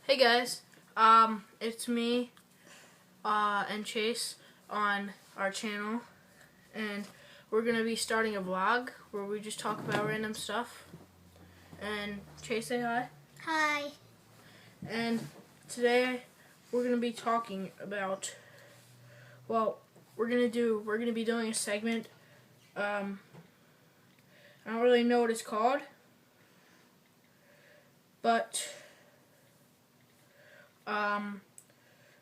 Hey guys, it's me and Chase on our channel, and we're gonna be starting a vlog where we just talk about random stuff. And Chase, say hi. Hi. And today we're gonna be talking about, we're gonna be doing a segment. I don't really know what it's called, but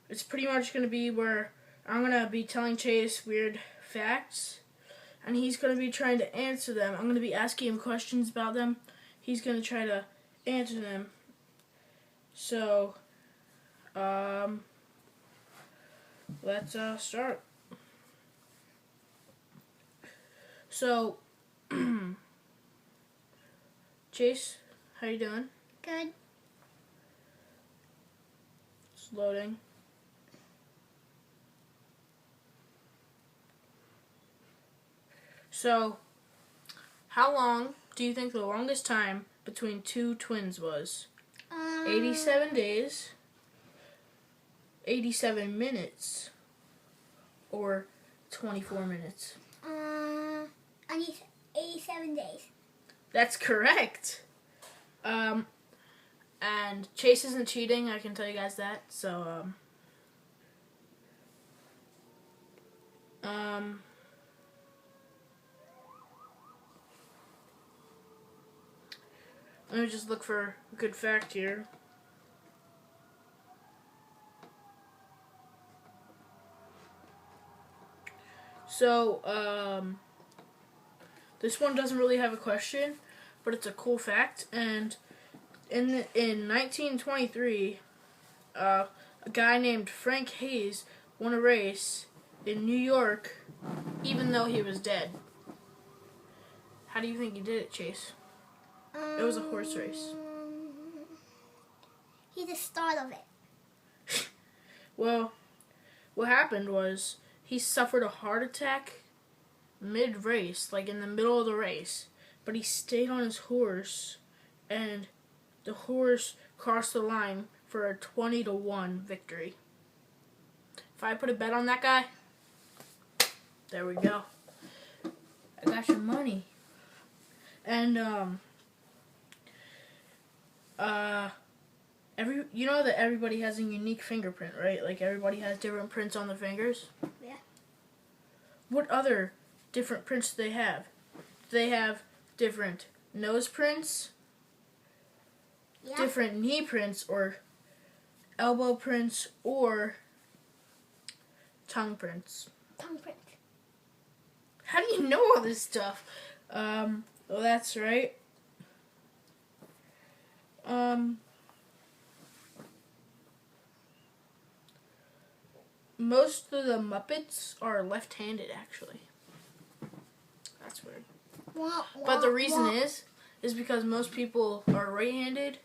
it's pretty much going to be where I'm going to be telling Chase weird facts, and he's going to be trying to answer them. I'm going to be asking him questions about them. He's going to try to answer them. So, let's start. So, Chase, how you doing? Good. It's loading. So, how long do you think the longest time between two twins was? 87 days, 87 minutes, or 24 minutes? I need 87 days. That's correct. And Chase isn't cheating, I can tell you guys that. So, let me just look for a good fact here. So, this one doesn't really have a question, but it's a cool fact. And in 1923, a guy named Frank Hayes won a race in New York, even though he was dead. How do you think he did it, Chase? It was a horse race. He's the start of it. Well, what happened was he suffered a heart attack mid-race, like in the middle of the race, but he stayed on his horse, and the horse crossed the line for a 20-1 victory. If I put a bet on that guy, there we go. I got your money. And you know that everybody has a unique fingerprint, right? Like everybody has different prints on their fingers. Yeah. What other different prints do they have? Do they have different nose prints, Yeah. different knee prints, or elbow prints, or tongue prints? Tongue print. How do you know all this stuff? Well, that's right. Most of the Muppets are left-handed, actually. That's weird. But the reason is because most people are right-handed,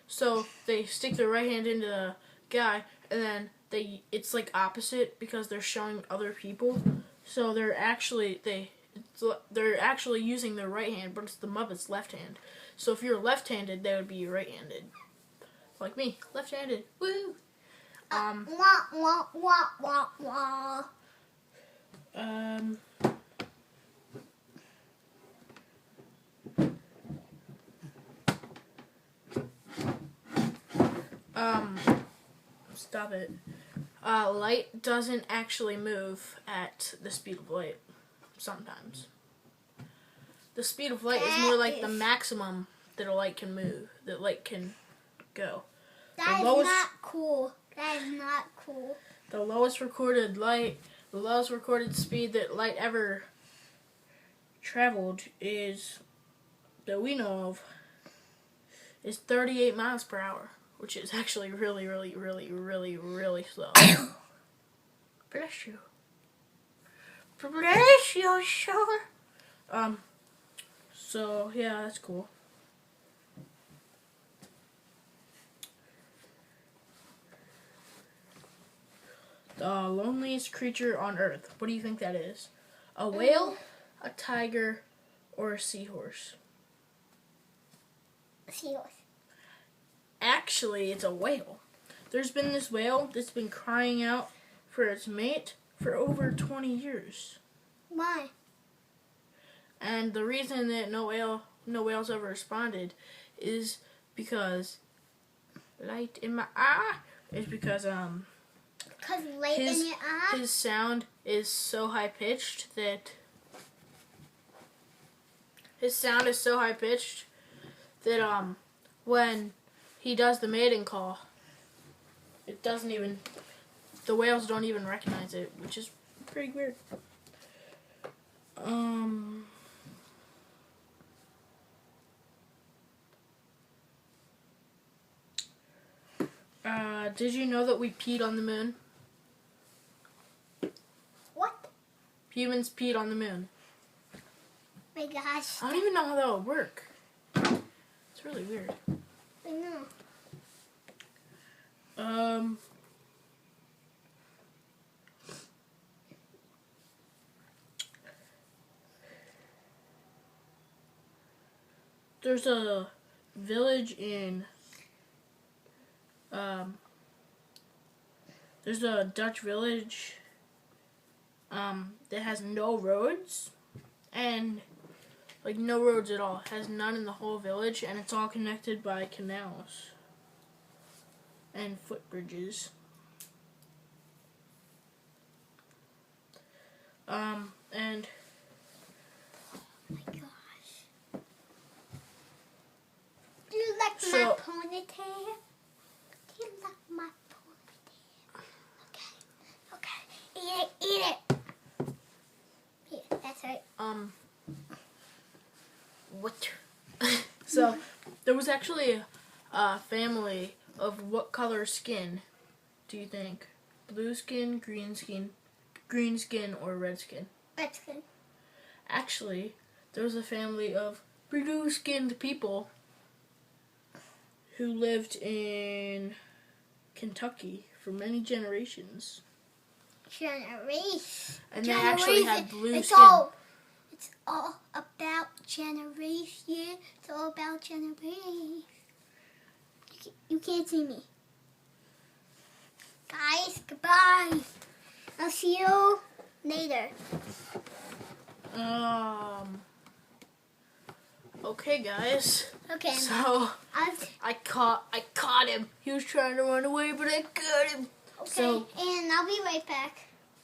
so they stick their right hand into the guy, and then it's like opposite because they're showing other people. So they're actually using their right hand, but it's the Muppets' left hand. So if you're left-handed, they would be right-handed, like me, left-handed. Woo! Stop it. Light doesn't actually move at the speed of light. Sometimes. The speed of light is more like the maximum that a light can move, that light can go. That is not cool. That is not cool. The lowest recorded speed that light ever traveled that we know of, is 38 miles per hour, which is actually really, really, really, really, really slow. Bless you. Bless you, sure. So, yeah, that's cool. The loneliest creature on Earth. What do you think that is? A whale, a tiger, or a seahorse? A seahorse. Actually, it's a whale. there's been this whale that's been crying out for its mate for over 20 years. Why? And the reason that no whales ever responded is because light in my eye is because Because light in your eye? his sound is so high pitched that when he does the mating call, the whales don't even recognize it, which is pretty weird. Did you know that we peed on the moon? What? Humans peed on the moon. My gosh. I don't even know how that would work. It's really weird. I know. There's a village in there's a Dutch village that has no roads, and like no roads at all. It has none in the whole village, and it's all connected by canals and footbridges. And Oh my gosh. Do you like So- my ponytail? Do you like my ponytail? Okay. Eat it. Here, that's right. What? So there was actually a family of what color skin do you think? Blue skin, green skin, or red skin? That's good. Actually, there was a family of blue-skinned people who lived in Kentucky for many generations. Generation. And they actually had blue It's skin. It's all about generation. It's all about generation. You can't see me. Guys, goodbye. I'll see you later. Okay, guys. Okay. So I'll, I caught him. He was trying to run away, but I got him. okay. So- And I'll be right back.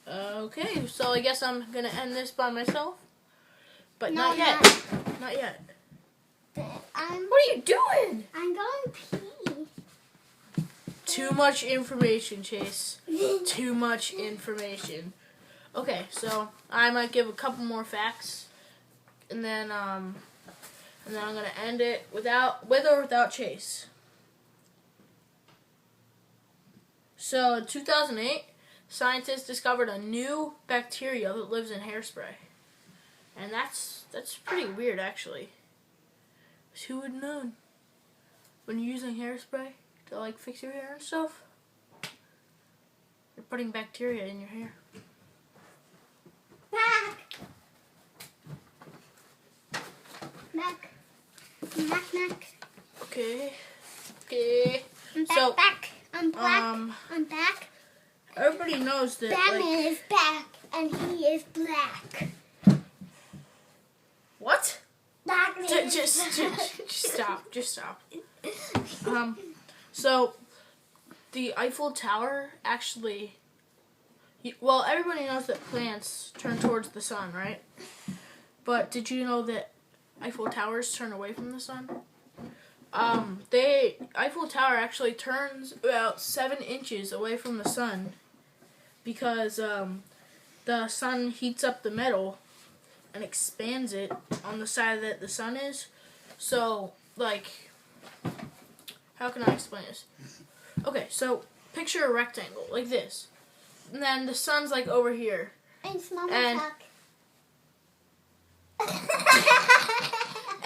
Okay, so I guess I'm gonna end this by myself. But No, not yet. not. Not yet. I'm What are you doing? going pee. Too much information, Chase. Too much information. Okay, so I might give a couple more facts, and then I'm gonna end it with or without Chase. So in 2008, scientists discovered a new bacteria that lives in hairspray, and that's pretty weird actually. 'Cause who would have known? When you're using hairspray to like fix your hair and stuff, you're putting bacteria in your hair. Back. Back. Back. Okay. I'm back. So, back. I'm black. I'm back. everybody knows that Batman like, is back, and he is black. what? Batman is Just black. stop. So the Eiffel Tower actually, well, everybody knows that plants turn towards the sun, right? But did you know that Eiffel Towers turn away from the sun? Eiffel Tower actually turns about 7 inches away from the sun because the sun heats up the metal and expands it on the side that the sun is. So, like, how can I explain this? Okay, so picture a rectangle like this, and then the sun's like over here. And small And- talk.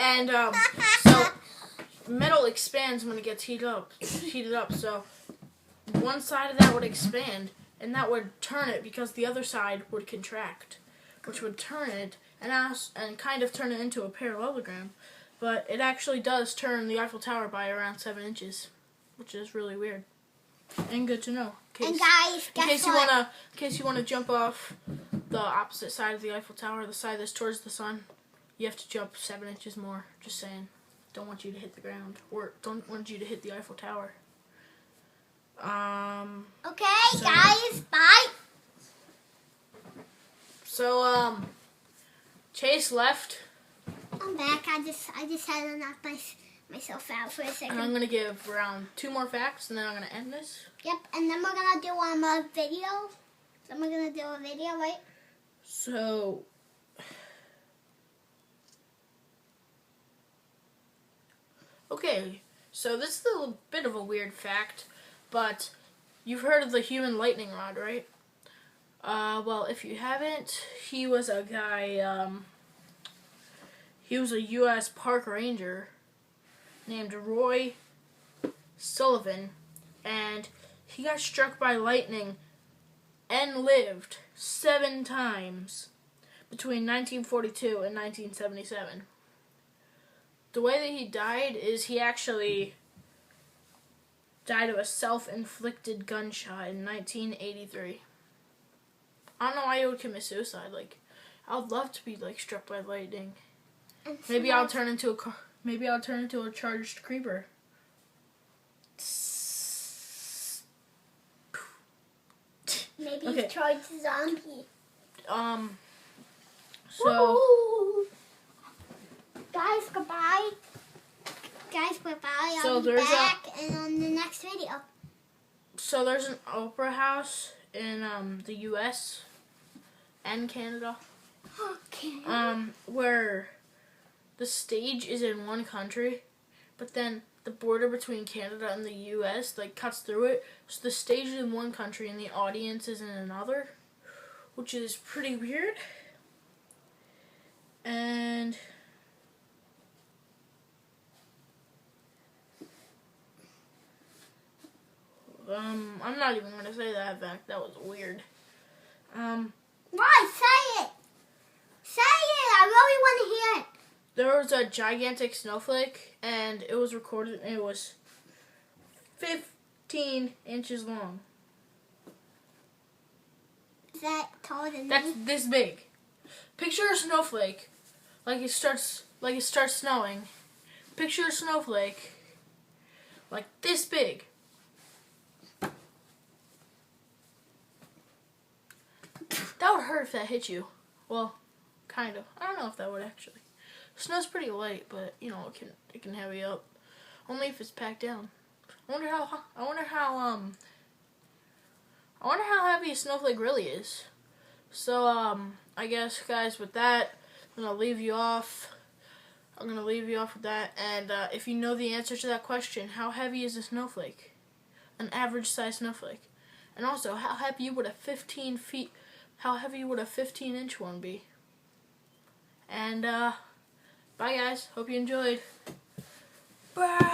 And so metal expands when it gets heated up. So one side of that would expand, and that would turn it because the other side would contract, which would turn it and kind of turn it into a parallelogram. But it actually does turn the Eiffel Tower by around 7 inches, which is really weird. And good to know. And guys, guess what? In case you wanna jump off the opposite side of the Eiffel Tower, the side that's towards the sun, you have to jump 7 inches more. Just saying. Don't want you to hit the ground, or don't want you to hit the Eiffel Tower. Okay, guys, bye. So Chase left. I'm back. I just had to knock myself out for a second. And I'm gonna give around 2 more facts, and then I'm gonna end this. Yep, and then we're gonna do a video. Then we're gonna do a video, right? So, okay. So this is a bit of a weird fact, but you've heard of the human lightning rod, right? Well, if you haven't, he was a guy. He was a U.S. park ranger named Roy Sullivan, and he got struck by lightning and lived 7 times between 1942 and 1977. The way that he died is he actually died of a self-inflicted gunshot in 1983. I don't know why you would commit suicide. Like, I would love to be like struck by lightning. Maybe I'll turn into a charged creeper. Maybe he's charged zombie. So woo-hoo. Guys, goodbye. Guys, goodbye. I'll be back and on the next video. So there's an opera house in the U.S. and Canada. Okay. Where the stage is in one country, but then the border between Canada and the U.S. like cuts through it. So the stage is in one country and the audience is in another, which is pretty weird. And I'm not even gonna say that fact. That was weird. Why? Say it. Say it. I really want to hear it. There was a gigantic snowflake, and it was recorded, and it was 15 inches long. Is that taller than That's me? this big. Picture a snowflake, like it starts snowing. Picture a snowflake, like this big. That would hurt if that hit you. Well, kind of. I don't know if that would actually. Snow's pretty light, but you know it can heavy up. Only if it's packed down. I wonder how heavy a snowflake really is. So I guess guys, with that, I'm gonna leave you off. with that. And if you know the answer to that question, how heavy is a snowflake? An average size snowflake. And also, how heavy would a 15-inch one be? And bye guys. Hope you enjoyed. Bye.